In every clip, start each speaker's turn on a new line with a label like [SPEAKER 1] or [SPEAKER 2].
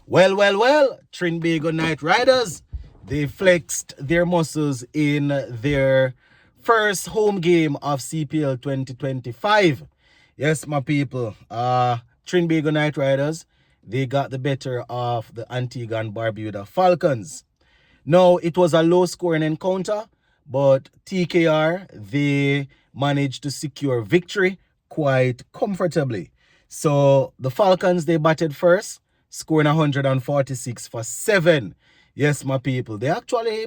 [SPEAKER 1] Well, Trinbago Knight Riders, they flexed their muscles in their first home game of CPL 2025. Yes, my people, Trinbago Knight Riders, they got the better of the Antigua and Barbuda Falcons. Now, it was a low-scoring encounter, but TKR, they managed to secure victory quite comfortably. So the Falcons, they batted first, scoring 146 for 7. Yes, my people, they actually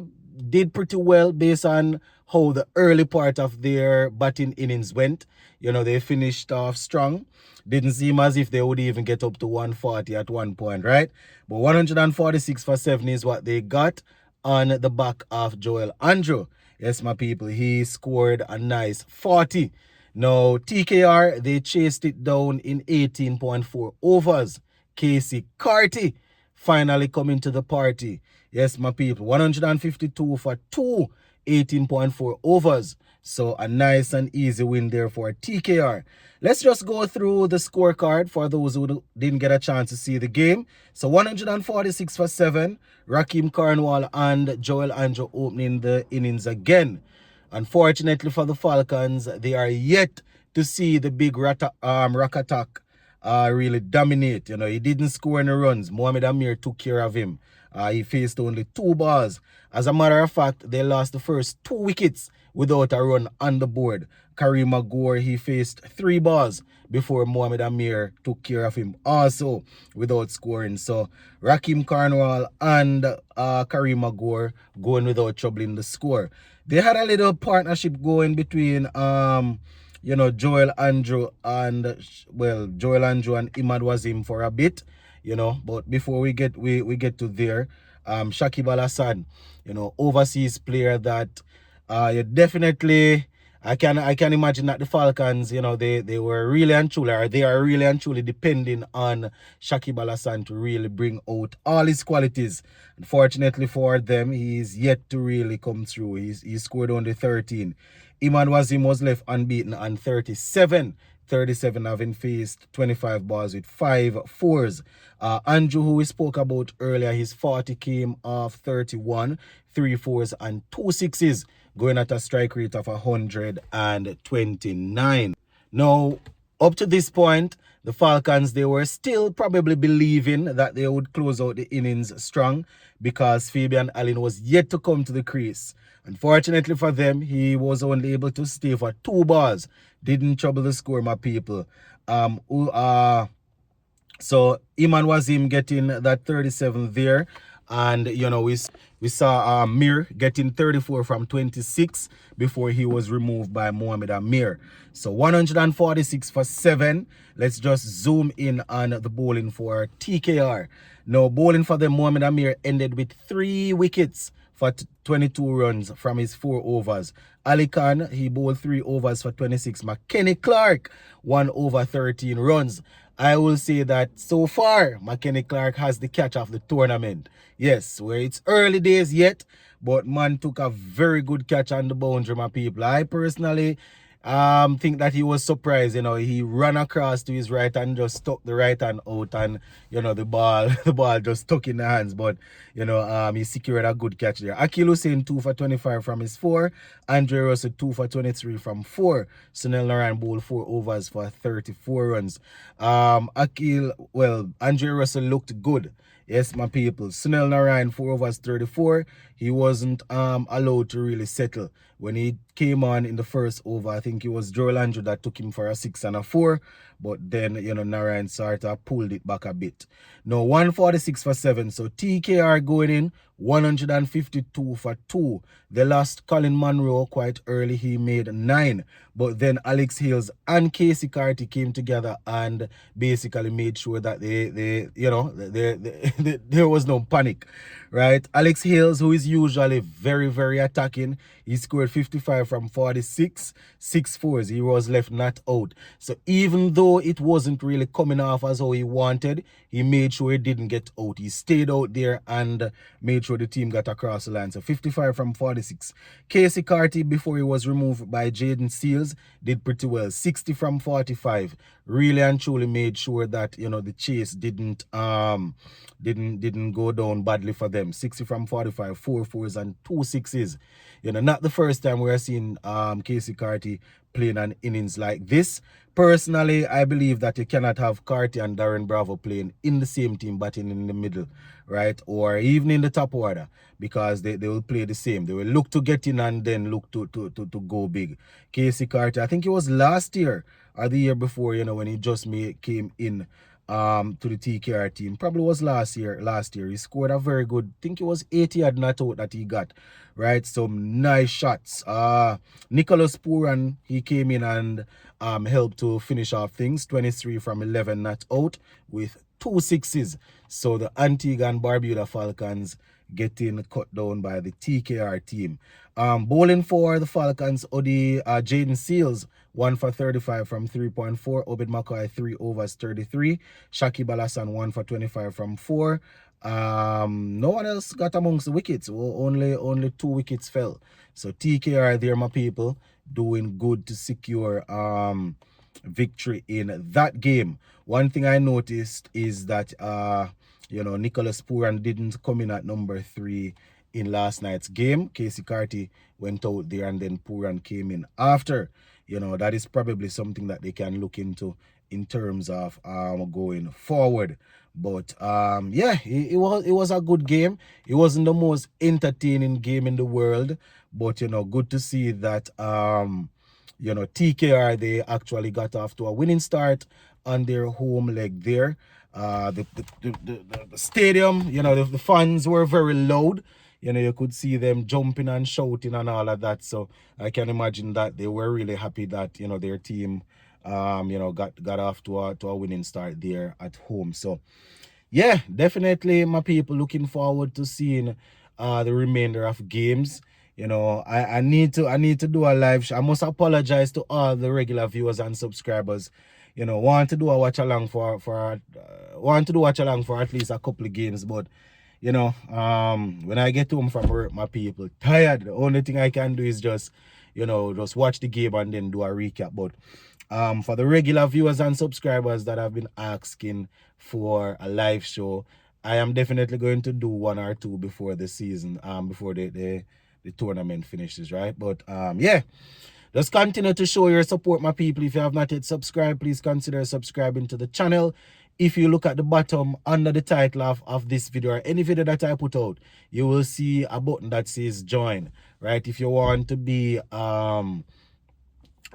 [SPEAKER 1] did pretty well based on how the early part of their batting innings went. They finished off strong. Didn't seem as if they would even get up to 140 at one point, right? But 146 for 7 is what they got on the back of Joel Andrew. Yes, my people, he scored a nice 40. Now, TKR, they chased it down in 18.4 overs. Casey Carty finally coming to the party. Yes, my people, 152 for 2, 18.4 overs. So a nice and easy win there for TKR. Let's just go through the scorecard for those who didn't get a chance to see the game. So 146 for 7, Raheem Cornwall and Joel Andrew opening the innings again. Unfortunately for the Falcons, they are yet to see the big rock attack really dominate. He didn't score any runs. Mohamed Amir took care of him. He faced only 2 balls. As a matter of fact, they lost the first 2 wickets without a run on the board. Kareem Agor, he faced 3 balls before Mohamed Amir took care of him also without scoring. So Raheem Cornwall and Kareem Agor going without troubling the score. They had a little partnership going between Joel Andrew and Imad Wazim for a bit, but before we get to there, Shakib Al Hassan, overseas player that you definitely I can imagine that the Falcons, they were really and truly, or they are really and truly depending on Shakib Al Hassan to really bring out all his qualities. Unfortunately for them, he's yet to really come through. He scored only 13. Iman Wazim was left unbeaten on 37. 37 having faced 25 balls with 5 fours. Andrew, who we spoke about earlier, his 40 came off 31, 3 fours and 2 sixes, going at a strike rate of 129. Now, up to this point, the Falcons, they were still probably believing that they would close out the innings strong because Fabian Allen was yet to come to the crease. Unfortunately for them, he was only able to stay for 2 balls. Didn't trouble the score, my people. So Iman Wazim getting that 37 there. And, we saw Mir getting 34 from 26 before he was removed by Mohamed Amir. So 146 for 7. Let's just zoom in on the bowling for TKR. Now, bowling for them, Mohamed Amir ended with 3 wickets for 22 runs from his 4 overs. Ali Khan, he bowled 3 overs for 26. McKenny Clark, 1 over 13 runs. I will say that so far, McKenny Clark has the catch of the tournament. Yes, where it's early days yet, but man took a very good catch on the boundary, my people. I personally think that he was surprised. He ran across to his right and just stuck the right hand out, and the ball just stuck in the hands. But he secured a good catch there. Akil Hussein 2 for 25 from his 4. Andre Russell 2 for 23 from 4. Sunil Narayan bowled 4 overs for 34 runs. Andre Russell looked good. Yes, my people. Sunil Narayan 4 overs 34. He wasn't allowed to really settle. When he came on in the first over, I think it was Joel Andrew that took him for a 6 and a 4. But then, Narayan sort of pulled it back a bit. Now, 146 for 7. So TKR going in 152 for 2. They lost Colin Monroe quite early. He made 9. But then Alex Hills and Casey Carty came together and basically made sure that there was no panic, right? Alex Hills, who is usually very, very attacking, he scored 55 from 46, 6 fours. He was left not out. So even though it wasn't really coming off as how he wanted, he made sure he didn't get out. He stayed out there and made sure the team got across the line. So 55 from 46. Casey Carty, before he was removed by Jaden Seals, did pretty well. 60 from 45. really and truly made sure that, you know, the chase didn't go down badly for them. 60 from 45, 4 fours and 2 sixes. You know, not the first time we're seeing Casey Carty playing an innings like this. Personally, I believe that you cannot have Carty and Darren Bravo playing in the same team, batting in the middle, right? Or even in the top order, because they will play the same. They will look to get in and then look to go big. Casey Carty, I think it was last year or the year before, you know, when he just came in to the TKR team. Probably was last year. He scored a very good, I think it was 80 yard not out that he got, right? Some nice shots. Nicholas Puran, he came in and helped to finish off things. 23 from 11 not out with 2 sixes. So the Antigua and Barbuda Falcons getting cut down by the TKR team. Bowling for the Falcons, Jaden Seals, 1 for 35 from 3.4. Obed McCoy, 3 overs, 33. Shaki Balasan, 1 for 25 from 4. No one else got amongst the wickets. Only 2 wickets fell. So TKR there, my people, doing good to secure victory in that game. One thing I noticed is that you know, Nicholas Puran didn't come in at number 3 in last night's game. Casey Carty went out there and then Puran came in after. You know, that is probably something that they can look into in terms of going forward. But yeah, it was a good game. It wasn't the most entertaining game in the world, but you know, good to see that you know, TKR, they actually got off to a winning start on their home leg there. The stadium, you know, the fans were very loud. You know, you could see them jumping and shouting and all of that. So I can imagine that they were really happy that, you know, their team, you know, got off to a winning start there at home. So yeah, definitely, my people, looking forward to seeing the remainder of games. You know, I need to do a live show. I must apologize to all the regular viewers and subscribers. You know, want to do a watch along for at least a couple of games, but you know, when I get home from work, my people, tired. The only thing I can do is just, you know, just watch the game and then do a recap. But for the regular viewers and subscribers that have been asking for a live show, I am definitely going to do 1 or 2 before the season, before the tournament finishes, right? But yeah, just continue to show your support, my people. If you have not yet subscribed, please consider subscribing to the channel. If you look at the bottom under the title of this video or any video that I put out, you will see a button that says join, right? If you want to be a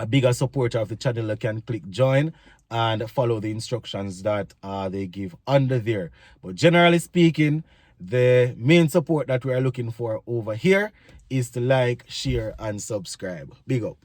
[SPEAKER 1] bigger supporter of the channel, you can click join and follow the instructions that they give under there. But generally speaking, the main support that we are looking for over here is to like, share, and subscribe. Big up.